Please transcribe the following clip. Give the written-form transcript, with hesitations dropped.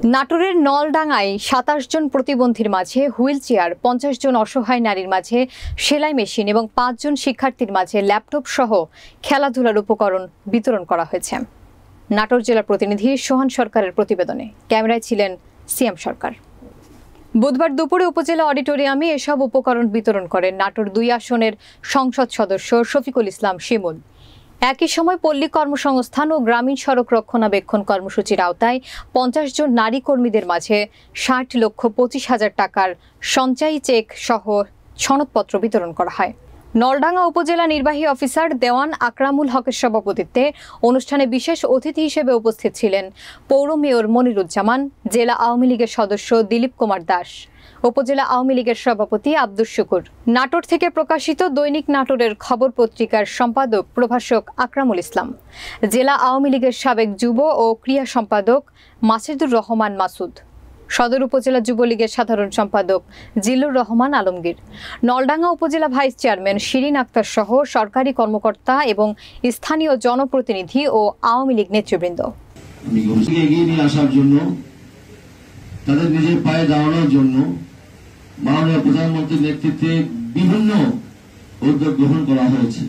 নাটোরের নলডাঙ্গায় ২৭ জন প্রতিবন্ধীর মাঝে wheel chair, ৫০ জন অসহায় নারীর মাঝে সেলাই মেশিন এবং ৫ জন শিক্ষার্থীর মাঝে ল্যাপটপ সহ খেলাধুলার উপকরণ বিতরণ করা হয়েছে। নাটোর জেলা প্রতিনিধি সোহান সরকারের প্রতিবেদনে ক্যামেরায় ছিলেন সিএম সরকার। বুধবার দুপুরে উপজেলা অডিটোরিয়ামে এসব উপকরণ বিতরণ করেন নাটোর ২ আসনের সংসদ সদস্য শফিকুল ইসলাম শিমুল। একই সময় পল্লী কর্মসংস্থান ও গ্রামীণ সড়ক রক্ষণাবেক্ষণ কর্মসূচির আওতায় ৫০ জন নারী কর্মীদের মাঝে ৬০,২৫,০০০ টাকার সঞ্চয়ী চেক সহ সনদপত্র বিতরণ করা হয়। নলডাঙ্গা উপজেলা নির্বাহী অফিসার দেওয়ান আকরামুল হকের সভাপতিত্বে অনুষ্ঠানে বিশেষ অতিথি হিসেবে উপস্থিত ছিলেন পৌর মেয়র মনিরুজ্জামান, জেলা আওয়ামী লীগের সদস্য দিলীপ কুমার দাস, উপজেলা আওয়ামী লীগের সভাপতি আব্দুস শুকুর। নাটোর থেকে প্রকাশিত দৈনিক নাটোরের খবর পত্রিকার সম্পাদক প্রভাষক আকরামুল ইসলাম, জেলা আওয়ামী লীগের সাবেক যুব ও ক্রীড়া সম্পাদক মাসিদুর রহমান মাসুদ, সদর উপজেলা যুবলীগের সাধারণ সম্পাদক জিল্লুর রহমান আলমগীর, নলডাঙ্গা উপজেলা ভাইস চেয়ারম্যান শিরিন আক্তার সহ সরকারি কর্মকর্তা এবং স্থানীয় জনপ্রতিনিধি ও আওয়ামী লীগ নেতৃবৃন্দ। এগিয়ে নিয়ে আসার জন্য, তাদের নিজের পায়ে দাঁড়ানোর জন্য মাননীয় প্রধানমন্ত্রীর নেতৃত্বে বিভিন্ন উদ্যোগ গ্রহণ করা হয়েছে।